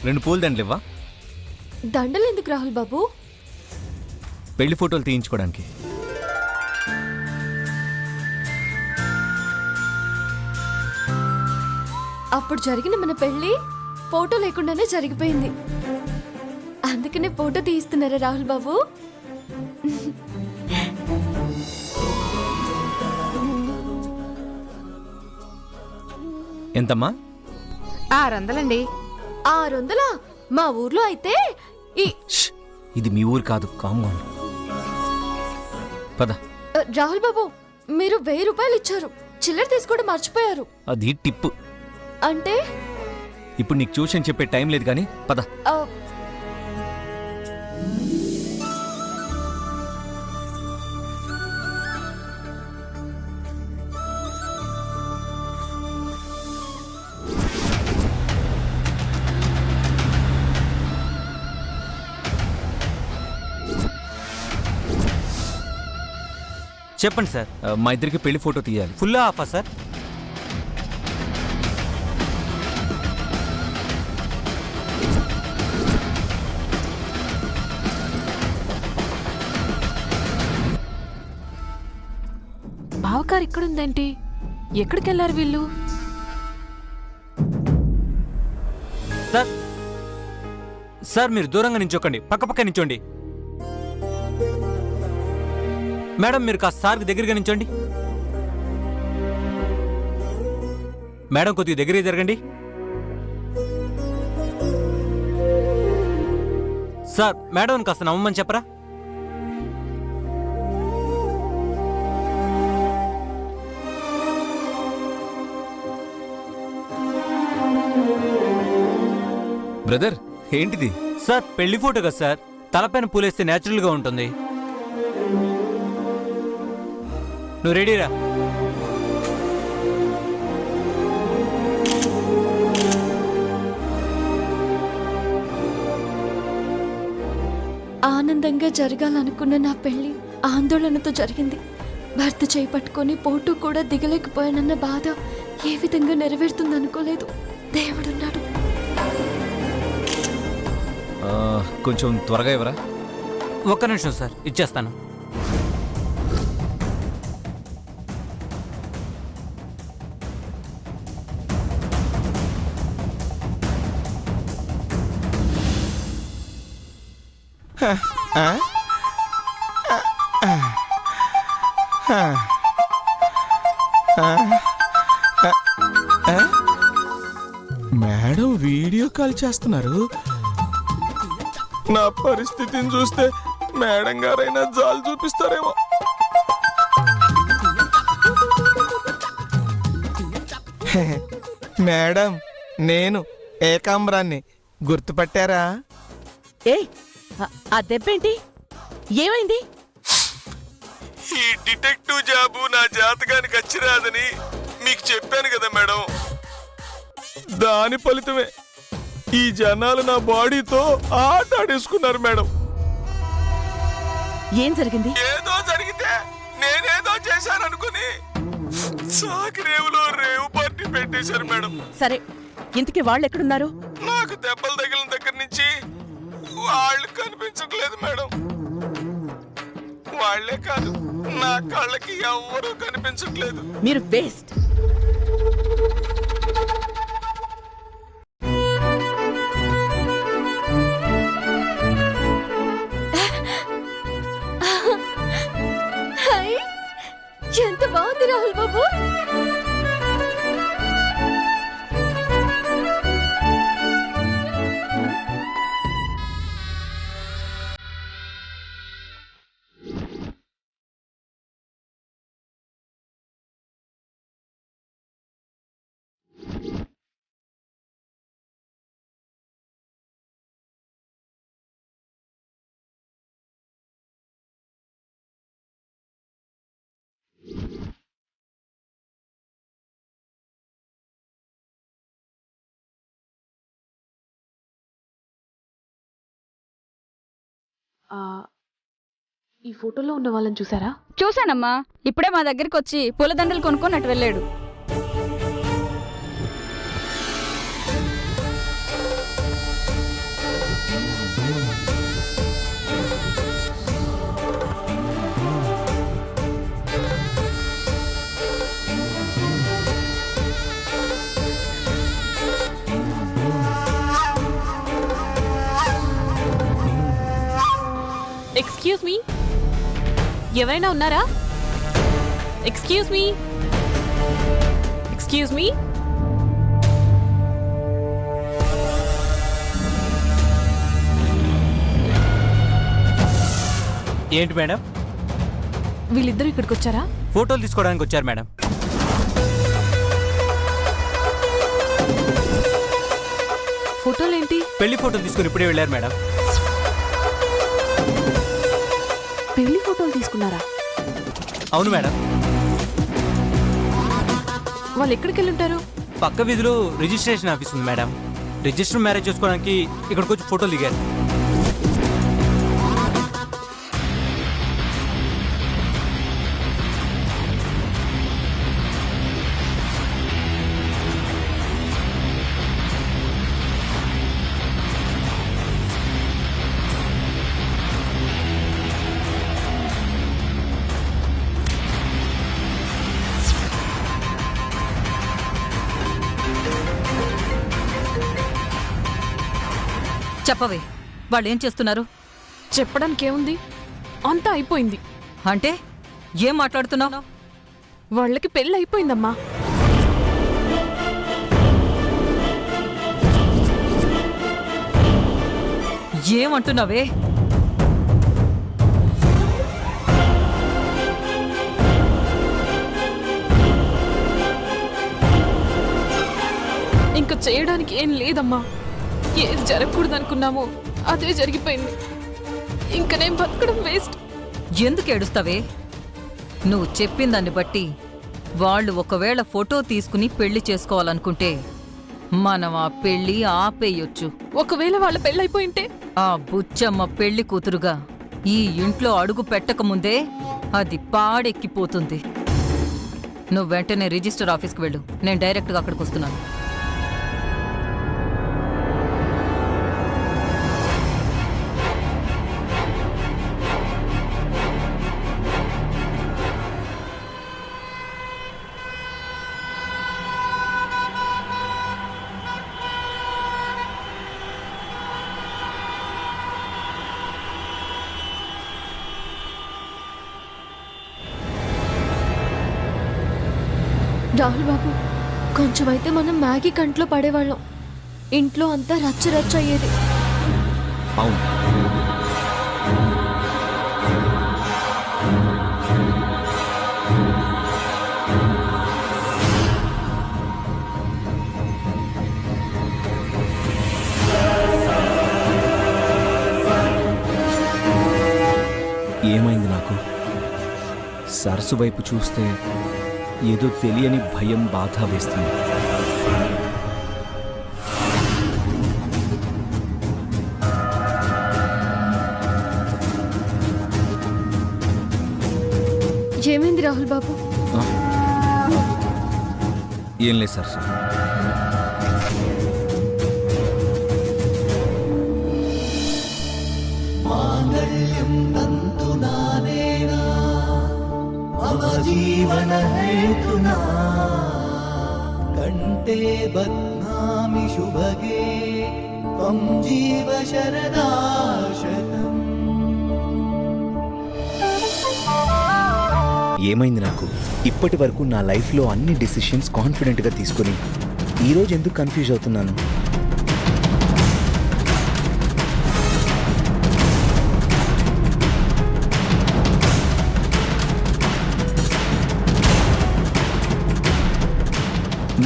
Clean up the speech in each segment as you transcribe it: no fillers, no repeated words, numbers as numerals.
2 పూల దండలు ఇవ్వా? దండలు ఎందుకు రాహుల్ బాబు? పెళ్లి ఫోటోలు తీయించుకోవడానికి. అప్పుడు జరిగిన మన పెళ్లి ఫోటో లేకుండానే జరిగిపోయింది. అందుకనే ఫోటో తీయిస్తున్నారా రాహుల్ బాబు? ఎంతమ్మా? 600 600? మా ఊర్లో అయితే ఇది మీ ఊరు కాదు, కాంపౌండ్. పద. రాహుల్ బాబు, మీరు 1000 రూపాయలు ఇచ్చారు, చిల్లర తీసుకోవడం మర్చిపోయారు. అది టిప్పు. అంటే ఇప్పుడు నీకు ట్యూషన్ చెప్పే టైం లేదు కానీ పద. చెప్పండి సార్. మా ఇద్దరికి పెళ్లి ఫోటో తీయాలి. ఫుల్ ఆఫా సార్? బావగారు ఇక్కడుందేంటి? ఎక్కడికెళ్లారు వీళ్ళు? సార్ సార్ మీరు దూరంగా నించోకండి, పక్క నించోండి. మేడం మీరు కాస్త సార్కి దగ్గరగా నించోండి. మేడం కొద్దిగా దగ్గరే జరగండి. సార్ మేడం కాస్త నమ్మమని చెప్పరా? బ్రదర్, ఏంటిది? సార్ పెళ్లి ఫోటో కదా సార్, తలపైన పూలేస్తే న్యాచురల్గా ఉంటుంది. నువ్వు రెడీరా? ఆనందంగా జరగాలనుకున్న నా పెళ్లి ఆందోళనతో జరిగింది. భర్త చేయి పట్టుకొని ఫోటో కూడా దిగలేకపోయానన్న బాధ ఏ విధంగా నెరవేరుతుందనుకోలేదు. దేవుడున్నాడు. కొంచెం త్వరగా ఇవ్వరా? ఒక్క నిమిషం సార్, ఇచ్చేస్తాను. మేడం వీడియో కాల్ చేస్తున్నారు. నా పరిస్థితిని చూస్తే మేడం గారైనా జాలు చూపిస్తారేమో. మేడం, నేను ఏకాంబరాన్ని గుర్తుపట్టారా? ఆ దెబ్బేంటి? ఏమైంది? ఈ డిటెక్టివ్ జాబు నా జాతకానికి వచ్చిరాదని మీకు చెప్పాను కదా మేడం. దాని ఫలితమే ఈ జనాలు నా బాడీతో ఆట ఆడేసుకున్నారు మేడం. ఏం జరిగింది? ఏదో జరిగితే నేనేదో చేశాననుకుని సాకిరేవులో రేవు పార్టీ పెట్టేశారు మేడం. సరే, ఇంతకీ వాళ్ళు ఎక్కడున్నారు? నాకు దెబ్బలు తగిలిన దగ్గర నుంచి వాళ్ళు కనిపించట్లేదు మేడం. వాళ్లే కాదు, నా కళ్ళకి ఎవ్వరూ కనిపించట్లేదు. మీరు వేస్ట్. ఎంత బాగుంది రాహుల్ బాబు. ఈ ఫోటోలో ఉన్న వాళ్ళని చూసారా? చూశానమ్మా. ఇప్పుడే మా దగ్గరికి వచ్చి పూలదండలు కొనుక్కొని అటు వెళ్ళాడు. ఎక్స్క్యూజ్ మీ, ఎవరైనా ఉన్నారా? Excuse me, excuse me. ఏంటి మేడం? వీళ్ళిద్దరూ ఇక్కడికి వచ్చారా? ఫోటోలు తీసుకోవడానికి వచ్చారు మేడం. ఫోటోలేంటి? పెళ్లి ఫోటోలు తీసుకుని ఇప్పుడే వెళ్ళారు మేడం. పెళ్లి ఫోటోలు తీసుకున్నారా? అవును మేడం. వాళ్ళు ఎక్కడికి వెళ్ళి ఉంటారు? పక్క వీధిలో రిజిస్ట్రేషన్ ఆఫీస్ ఉంది మేడం. రిజిస్టర్ మ్యారేజ్ చేసుకోవడానికి ఇక్కడికి వచ్చి ఫోటోలు దిగారు. చెప్పవే, వాళ్ళు ఏం చేస్తున్నారు? చెప్పడానికి ఏముంది, అంతా అయిపోయింది. అంటే ఏం మాట్లాడుతున్నావు? వాళ్ళకి పెళ్ళి అయిపోయిందమ్మా. ఏమంటున్నావే? ఇంకా చేయడానికి ఏం లేదమ్మా. ఏది జరగకూడదు అనుకున్నామో అదే జరిగిపోయింది. ఇంకా నేను బతకడం వేస్ట్. ఎందుకు ఏడుస్తావే? నువ్వు చెప్పిన దాన్ని బట్టి వాళ్ళు ఒకవేళ ఫోటో తీసుకుని పెళ్లి చేసుకోవాలనుకుంటే మనం ఆ పెళ్లి ఆపేయొచ్చు. ఒకవేళ వాళ్ళ పెళ్ళి అయిపోయింటే? ఆ బుచ్చమ్మ పెళ్లి కూతురుగా ఈ ఇంట్లో అడుగు పెట్టకముందే అది పాడెక్కిపోతుంది. నువ్వు వెంటనే రిజిస్టర్ ఆఫీస్కి వెళ్ళు. నేను డైరెక్ట్గా అక్కడికి వస్తున్నాను. రాహుల్ బాబు, కొంచెమైతే మనం మ్యాగీ కంట్లో పడేవాళ్ళం. ఇంట్లో అంతా రచ్చ రచ్చ అయ్యేది. అవును, ఏమైంది నాకు? సరస్సు వైపు చూస్తే ఏదో తెలియని భయం, బాధ వేస్తుంది. ఏమైంది రాహుల్ బాబు? ఏం లేదు సరస్సు. జీవన హేతునా కంటే బధ్నామి శుభగే త్వం జీవ శరదాశతం. ఏమైంది నాకు? ఇప్పటి వరకు నా లైఫ్లో అన్ని డిసిషన్స్ కాన్ఫిడెంట్గా తీసుకుని ఈరోజు ఎందుకు కన్ఫ్యూజ్ అవుతున్నాను?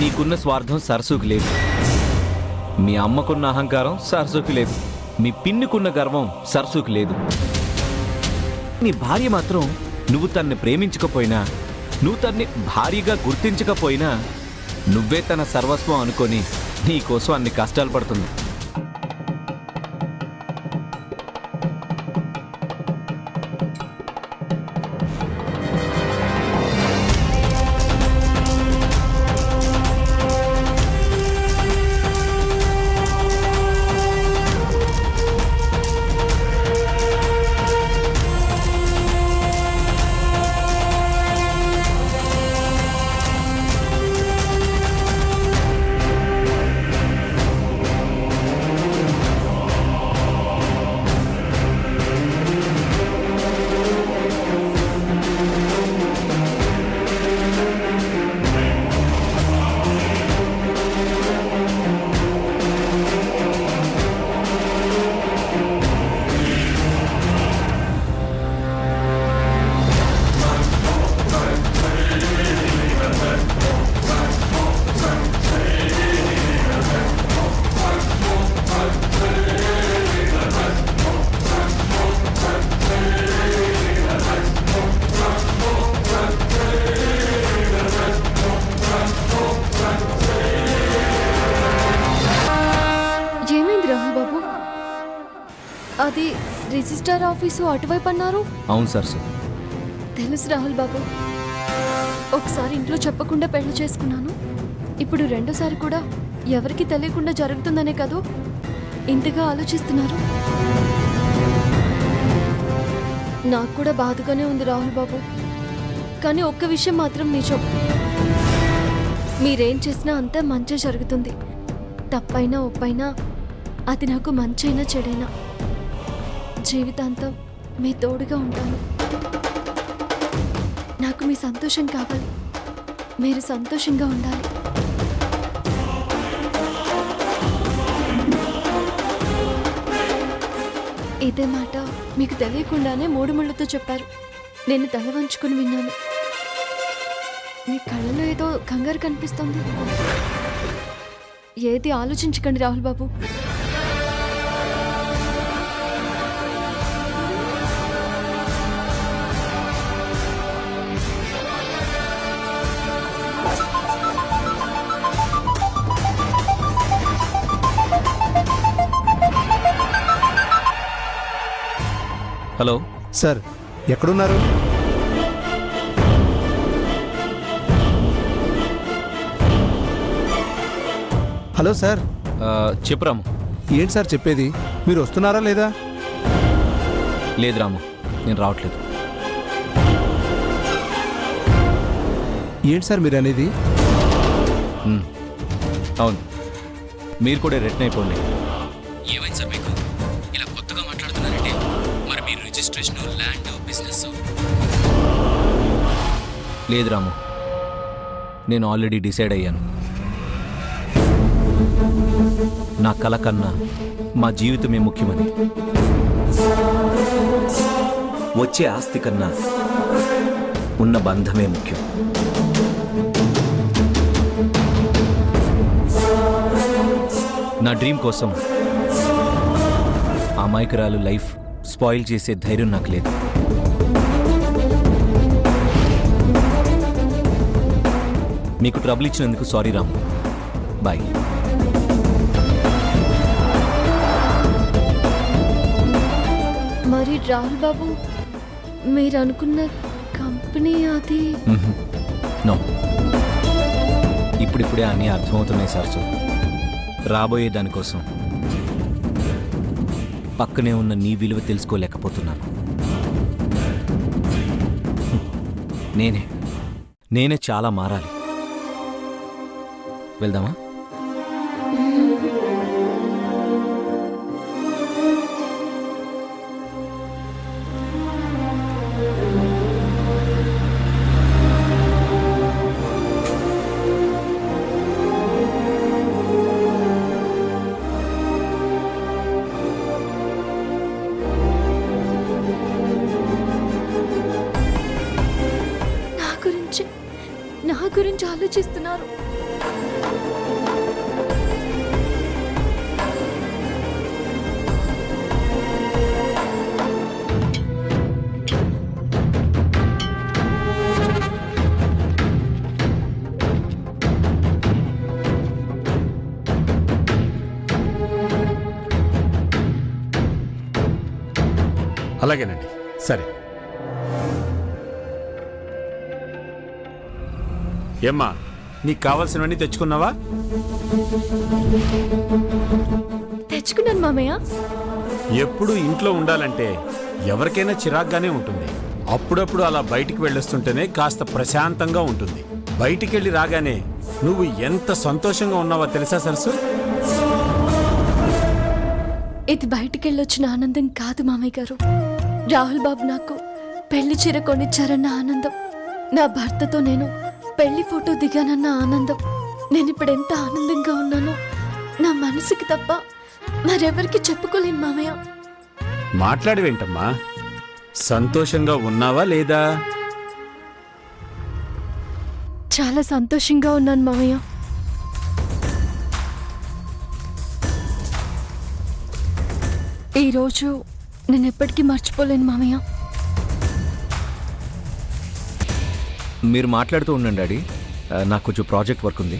నీకున్న స్వార్థం సరస్సుకు లేదు, మీ అమ్మకున్న అహంకారం సరస్సుకు లేదు, మీ పిన్నుకున్న గర్వం సరస్సుకు లేదు. నీ భార్య మాత్రం నువ్వు తన్ని ప్రేమించకపోయినా, నువ్వు తన్ని భార్యగా గుర్తించకపోయినా, నువ్వే తన సర్వస్వం అనుకొని నీకోసం అన్ని కష్టాలు పడుతుంది. అది రిజిస్ట్రార్ ఆఫీసు అటువైపు అన్నారు. అవును సరసు. తెలుసు రాహుల్ బాబు, ఒకసారి ఇంట్లో చెప్పకుండా పెళ్లి చేసుకున్నాను. ఇప్పుడు రెండోసారి కూడా ఎవరికి తెలియకుండా జరుగుతుందనే కదూ ఇంతగా ఆలోచిస్తున్నారు. నాకు కూడా బాధగానే ఉంది రాహుల్ బాబు. కానీ ఒక్క విషయం మాత్రం నిజం, మీరేం చేసినా అంతా మంచి జరుగుతుంది. తప్పైనా ఒప్పైనా అది నాకు మంచైనా చెడైనా జీవితాంతం మీ తోడుగా ఉంటాను. నాకు మీ సంతోషం కావాలి, మీరు సంతోషంగా ఉండాలి. ఇదే మాట మీకు తెలియకుండానే మూడు ముళ్ళతో చెప్పారు. నేను తల వంచుకుని విన్నాను. మీ కళ్ళలో ఏదో కంగారు కనిపిస్తుంది. ఏది ఆలోచించకండి రాహుల్ బాబు. హలో సార్, ఎక్కడున్నారు? Hello sir. చెప్పు రాము. ఏంటి సార్ చెప్పేది? మీరు వస్తున్నారా లేదా? లేదు రాము, నేను రావట్లేదు. ఏంటి సార్ మీరు అనేది? అవును, మీరు కూడా రిటర్న్ అయిపోండి. ఏమైంది సార్ మీకు? ఇలా కొత్తగా మాట్లాడుతున్నారంటే మరి మీరు రిజిస్ట్రేషన్, ల్యాండ్, బిజినెస్? లేదు రాము, నేను ఆల్రెడీ డిసైడ్ అయ్యాను. నా కల కన్నా మా జీవితమే ముఖ్యమని. వచ్చే ఆస్తి కన్నా ఉన్న బంధమే ముఖ్యం. నా డ్రీమ్ కోసం అమాయకురాలు లైఫ్ స్పాయిల్ చేసే ధైర్యం నాకు లేదు. మీకు ట్రబుల్ ఇచ్చినందుకు సారీ రాము. బాయ్. మరి రాహుల్ బాబు, మీరు అనుకున్న కంపెనీ అది? నో, ఇప్పుడిప్పుడే అన్నీ అర్థమవుతున్నాయి సరసు. రాబోయే దానికోసం పక్కనే ఉన్న నీ విలువ తెలుసుకోలేకపోతున్నాను. నేనే చాలా మారాలి. వెళ్దామా? నా గురించి ఆలోచిస్తున్నారు. అలాగేనండి, సరే. ఏమ్మా, నీకు కావాల్సినవన్నీ తెచ్చుకున్నావా? తెచ్చుకున్నాను మామయ్య. ఎప్పుడు ఇంట్లో ఉండాలంటే ఎవరికైనా చిరాగ్గానే ఉంటుంది. అప్పుడప్పుడు అలా బయటికి వెళ్ళొస్తుంటేనే కాస్త ప్రశాంతంగా ఉంటుంది. బయటికి వెళ్ళి రాగానే నువ్వు ఎంత సంతోషంగా ఉన్నావో తెలుసా సరసు? ఇది బయటికి వెళ్ళొచ్చిన ఆనందం కాదు మామయ్య గారు. రాహుల్ బాబు నాకు పెళ్లి చీర కొనిచ్చారన్న ఆనందం, నా భర్తతో నేను పెళ్లి ఫోటో దిగానన్న ఆనందం. నేను ఇప్పుడు ఎంత ఆనందంగా ఉన్నానో నా మనసుకి తప్ప మరెవరికి చెప్పుకోలేను మామయ్య. మాట్లాడవేంటమ్మా? సంతోషంగా ఉన్నావా లేదా? చాలా సంతోషంగా ఉన్నాను మామయ్య. ఈరోజు నేను ఎప్పటికీ మర్చిపోలేను మామయ్య. మీరు మాట్లాడుతూ ఉండండి డాడీ, నాకు కొంచెం ప్రాజెక్ట్ వర్క్ ఉంది.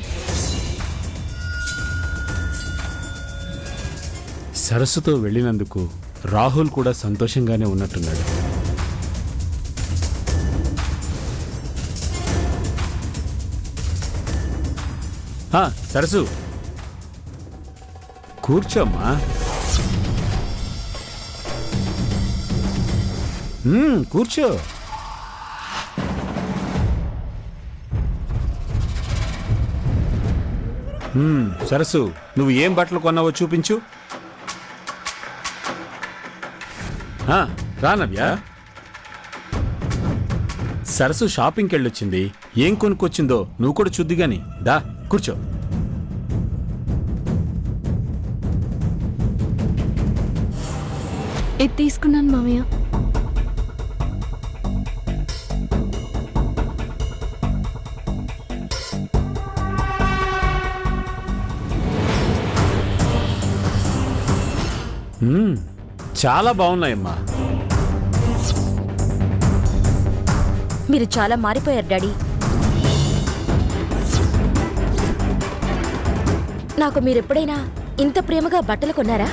సరస్సుతో వెళ్ళినందుకు రాహుల్ కూడా సంతోషంగానే ఉన్నట్టున్నాడు. సరసు కూర్చోమ్మా. కూర్చో. సరసు, నువ్వు ఏం బట్టలు కొన్నావో చూపించు. రానవ్యా. సరసు షాపింగ్కి వెళ్ళొచ్చింది. ఏం కొనుక్కొచ్చిందో నువ్వు కూడా చూద్ది గాని. దా కూర్చో. ఇది తీసుకున్నాను మామయ్య. చాలా బాగున్నాయమ్మా. మీరు చాలా మారిపోయారు డాడీ. నాకు మీరెప్పుడైనా ఇంత ప్రేమగా బట్టలు కొన్నారా?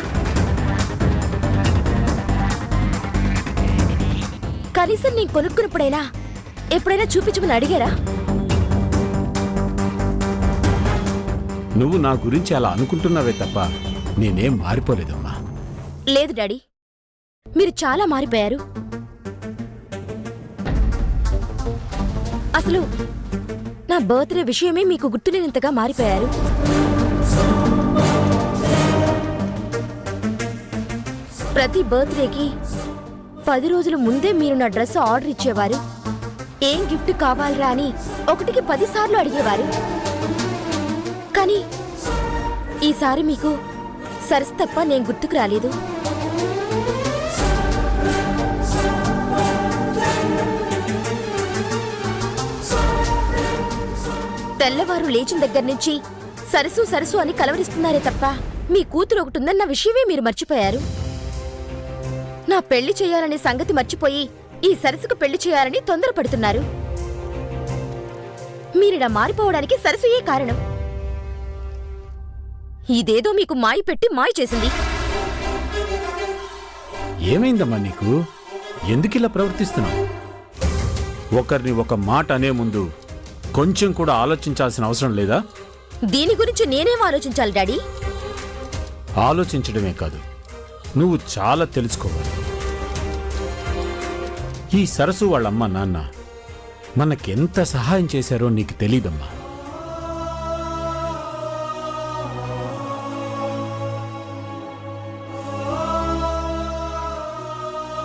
కనీసం నేను కొనుక్కున్నప్పుడైనా ఎప్పుడైనా చూపించమని అడిగారా? నువ్వు నా గురించి అలా అనుకుంటున్నావే తప్ప నేనేం మారిపోలేదమ్మా. లేదు డాడీ, మీరు చాలా మారిపోయారు. అసలు నా బర్త్డే విషయమే మీకు గుర్తులేనంతగా మారిపోయారు. ప్రతి బర్త్డేకి 10 రోజుల ముందే మీరు నా డ్రెస్ ఆర్డర్ ఇచ్చేవారు. ఏం గిఫ్ట్ కావాలరా అని 1కి 10 సార్లు అడిగేవారు. కానీ ఈసారి మీకు సరస్ తప్ప నేను గుర్తుకు రాలేదు. తెల్లవారు లేచిన దగ్గర నుంచి సరసు సరసు అని కలవరిస్తున్నారే తప్ప మీ కూతురు ఒకటుందన్న విషయమే మీరు మర్చిపోయారు. నా పెళ్లి చేయాలనే సంగతి మర్చిపోయి ఈ సరసుకు పెళ్లి చేయాలని తొందరపడుతున్నారు. మీరిలా మారిపోవడానికి సరసుయే కారణం. ఇదేదో మీకు మాయ పెట్టి మాయ చేసింది. ఏమైందమ్మా నీకు? ఎందుకిలా ప్రవర్తిస్తున్నావు? ఒకరిని ఒక మాట అనే ముందు కొంచెం కూడా ఆలోచించాల్సిన అవసరం లేదా? దీని గురించి నేనేం ఆలోచించాలి డాడీ? ఆలోచించడమే కాదు, నువ్వు చాలా తెలుసుకోవాలి. ఈ సరసు వాళ్ళమ్మ నాన్న మనకెంత సహాయం చేశారో నీకు తెలీదమ్మా.